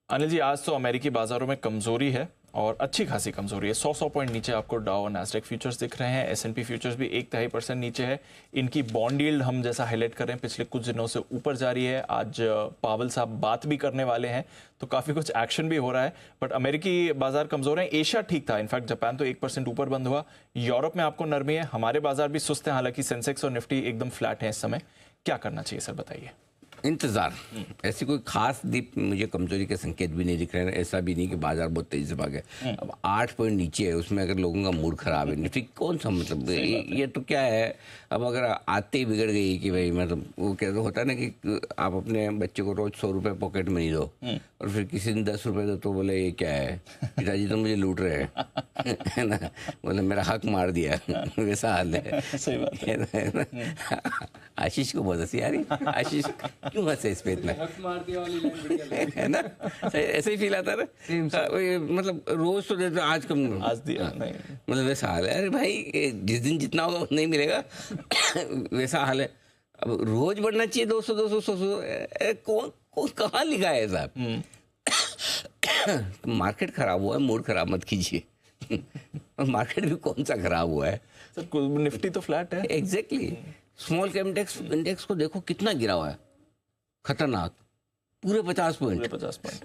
अनिल जी, आज तो अमेरिकी बाजारों में कमजोरी है और अच्छी खासी कमजोरी है। 100 पॉइंट नीचे आपको डाउ और नैस्डैक फ्यूचर्स दिख रहे हैं। एस एंड पी फ्यूचर्स भी 1.5% नीचे है। इनकी बॉन्ड यील्ड हम जैसा हाईलाइट कर रहे हैं पिछले कुछ दिनों से ऊपर जा रही है। आज पावल साहब बात भी करने वाले हैं तो काफी कुछ एक्शन भी हो रहा है। बट अमेरिकी बाजार कमजोर है। एशिया ठीक था, इनफैक्ट जापान तो 1% ऊपर बंद हुआ। यूरोप में आपको नरमी है, हमारे बाजार भी सुस्त है। हालांकि सेंसेक्स और निफ्टी एकदम फ्लैट है इस समय। क्या करना चाहिए सर, बताइए। इंतजार, ऐसी कोई खास दीप मुझे कमजोरी के संकेत भी नहीं दिख रहे हैं। ऐसा भी नहीं कि बाजार बहुत तेजी से भागे। अब 8 पॉइंट नीचे है, उसमें अगर लोगों का मूड खराब है निफ्टी कौन सा मतलब ये तो क्या है। अब अगर आते ही बिगड़ गई कि भाई मतलब वो कैसे होता है ना कि आप अपने बच्चे को रोज 100 रुपये पॉकेट मनी दो और फिर किसी दिन 10 रुपये दो तो बोले ये क्या है, पिताजी तो मुझे लूट रहे हैं है ना, बोले मेरा हक मार दिया वैसा हाल है। सही बात है। आशीष को बहुत हंसी आ रही। आशीष क्यों हंसे इस पे इतना, है ना, ऐसे ही फील आता है ना। मतलब रोज तो देते आज कम, आज दिया नहीं, मतलब वैसा हाल है। अरे भाई जिस दिन जितना होगा नहीं मिलेगा वैसा हाल है। अब रोज बढ़ना चाहिए 200 200 100 कौन कहाँ लिखा है साहब। मार्केट खराब हुआ है, मूड खराब मत कीजिए। और मार्केट भी कौन सा खराब हुआ है सर, निफ्टी तो फ्लैट है। एग्जैक्टली स्मॉल कैप इंडेक्स को देखो कितना गिरा हुआ है, खतरनाक, पूरे 50 पॉइंट। 50 पॉइंट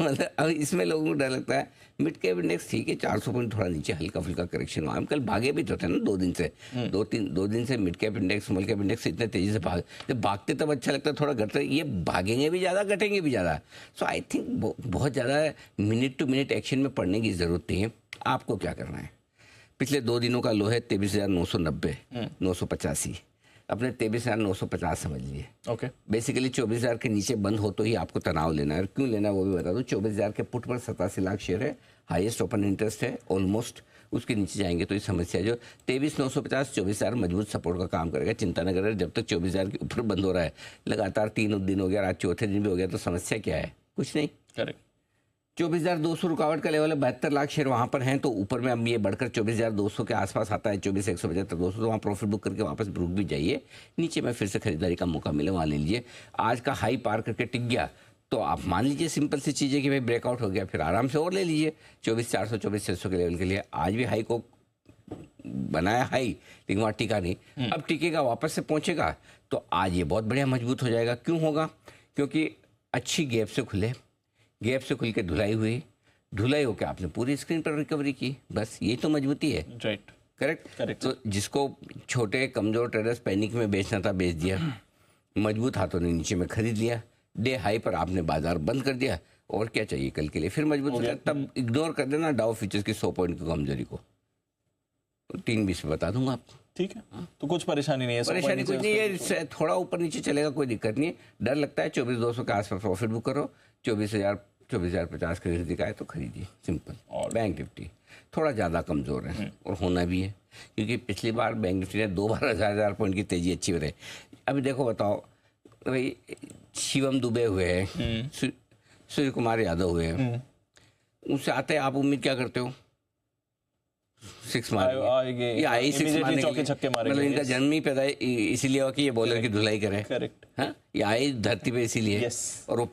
मतलब अब इसमें लोगों को डर लगता है। मिड कैप इंडेक्स ठीक है 400 पॉइंट थोड़ा नीचे, हल्का फुल्का करेक्शन हुआ। हम कल भागे भी तो थे ना 2 दिन से, 2 दिन से mid cap index small cap index इतने तेजी से जब भागते तब अच्छा लगता है, थोड़ा घटते ये भागेंगे भी ज़्यादा घटेंगे भी ज़्यादा। सो आई थिंक बहुत ज़्यादा मिनट टू मिनट एक्शन में पड़ने की ज़रूरत नहीं है। आपको क्या करना है, पिछले 2 दिनों का लो है 23,990 985, अपने 23,950 समझ लिए। ओके, बेसिकली 24,000 के नीचे बंद हो तो ही आपको तनाव लेना है। क्यों लेना है वो भी बता दूं। 24,000 के पुट पर 87 लाख शेयर है, हाईएस्ट ओपन इंटरेस्ट है ऑलमोस्ट। उसके नीचे जाएंगे तो ये समस्या है। जो 23,950 24,000 मजबूत सपोर्ट का काम करेगा, चिंता न करें। जब तक 24,000 के ऊपर बंद हो रहा है, लगातार 3 दिन हो गया, आज चौथे दिन भी हो गया, तो समस्या क्या है, कुछ नहीं। करेक्ट। 24,200 रुकावट का लेवल है, 72 लाख शेयर वहाँ पर हैं। तो ऊपर में अब ये बढ़कर 24,200 के आसपास आता है, 24,175 200, तो वहाँ प्रॉफिट बुक करके वापस रुक भी जाइए। नीचे में फिर से खरीदारी का मौका मिले वहाँ ले लीजिए। आज का हाई पार करके टिक गया तो आप मान लीजिए सिंपल सी चीज़ है कि भाई ब्रेकआउट हो गया, फिर आराम से और ले लीजिए 24,400 24,600 के लेवल के लिए। आज भी हाई को बनाया हाई, लेकिन वहाँ टिका नहीं। अब टिकेगा, वापस से पहुँचेगा तो आज ये बहुत बढ़िया मजबूत हो जाएगा। क्यों होगा, क्योंकि अच्छी गैप से खुले, गैप से खुल के धुलाई हुई, धुलाई होकर आपने पूरी स्क्रीन पर रिकवरी की, बस ये तो मजबूती है। Right, correct. तो जिसको छोटे कमजोर ट्रेडर्स पैनिक में बेचना था बेच दिया, मजबूत हाथों ने नीचे में खरीद लिया, डे हाई पर आपने बाजार बंद कर दिया। और क्या चाहिए कल के लिए, फिर मजबूत हो गया। तब इग्नोर कर देना डाउ फ्यूचर्स की 100 पॉइंट की कमजोरी को, 3-20 में बता दूंगा आपको। ठीक है, तो कुछ परेशानी नहीं है। परेशानी कुछ नहीं है, थोड़ा ऊपर नीचे चलेगा, कोई दिक्कत नहीं है। डर लगता है 24,200 के आसपास प्रॉफिट बुक करो, 24,050 खरीदी का है तो खरीदिए, सिंपल। और बैंक निफ्टी थोड़ा ज़्यादा कमज़ोर है और होना भी है, क्योंकि पिछली बार बैंक निफ्टी ने 2 बार 1,000 पॉइंट की तेज़ी अच्छी हो रही। अभी देखो बताओ भाई, शिवम दुबे हुए हैं, सूर्य कुमार यादव हुए हैं, उनसे आते हैं आप उम्मीद क्या करते हो, 6 मारेंगे या आई 6 मारने के लिए। मतलब इनका जन्म ही पैदा इसीलिए हुआ कि ये बॉलर की धुलाई करे। करेक्ट। हाँ, ये आए धरती पे इसीलिए। और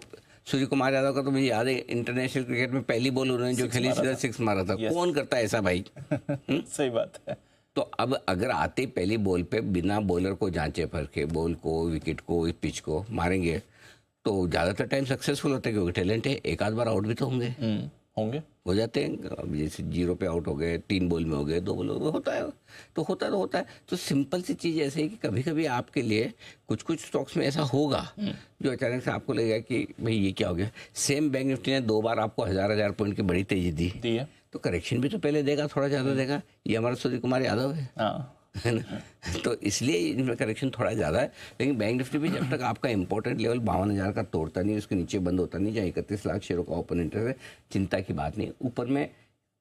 सूर्य कुमार यादव का तो मुझे याद है, इंटरनेशनल क्रिकेट में पहली बॉल उन्होंने जो खेली सीधा 6 मारा था। कौन करता है ऐसा भाई। सही बात है। तो अब अगर आते पहली बॉल पे बिना बॉलर को जांचे परखे, बॉल को, विकेट को, पिच को मारेंगे तो ज़्यादातर टाइम सक्सेसफुल होते हैं, क्योंकि टैलेंट है। एक आध बार आउट भी तो होंगे, हो जाते हैं। अब जैसे 0 पे आउट हो गए, 3 बॉल में हो गए, 2 बॉल होता है, तो होता है। तो सिंपल सी चीज़ ऐसे है कि कभी कभी आपके लिए कुछ स्टॉक्स में ऐसा होगा जो अचानक से आपको लगेगा कि भाई ये क्या हो गया। सेम बैंक निफ्टी ने 2 बार आपको 1,000 पॉइंट की बड़ी तेजी दी है, तो करेक्शन भी तो पहले देगा, थोड़ा ज़्यादा देगा। ये हमारा सूर्य कुमार यादव है ना, तो इसलिए इनमें करेक्शन थोड़ा ज़्यादा है। लेकिन बैंक निफ्टी भी जब तक आपका इंपॉर्टेंट लेवल 52,000 का तोड़ता नहीं, उसके नीचे बंद होता नहीं, जहाँ 31 लाख शेयरों का ओपन इंटरेस्ट है, चिंता की बात नहीं। ऊपर में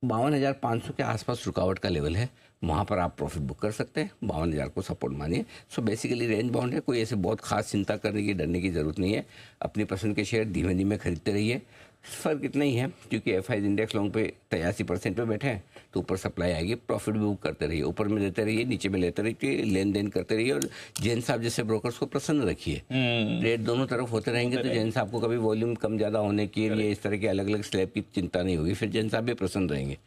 52,500 के आसपास रुकावट का लेवल है, वहाँ पर आप प्रॉफिट बुक कर सकते हैं। 52,000 को सपोर्ट मानिए। सो बेसिकली रेंज बाउंड है, कोई ऐसे बहुत खास चिंता करने की, डरने की ज़रूरत नहीं है। अपनी पसंद के शेयर धीमे धीमे खरीदते रहिए। फर्क इतना ही है क्योंकि एफआईज इंडेक्स लॉन्ग पे 83% पे बैठे हैं, तो ऊपर सप्लाई आएगी, प्रॉफिट भी बुक करते रहिए, ऊपर में देते रहिए, नीचे में लेते रहिए, लेन देन करते रहिए और जैन साहब जैसे ब्रोकर्स को प्रसन्न रखिए। ट्रेड दोनों तरफ होते रहेंगे तो जैन साहब को कभी वॉल्यूम कम ज़्यादा होने के लिए इस तरह के अलग अलग स्लैब की चिंता नहीं होगी, फिर जैन साहब भी प्रसन्न रहेंगे।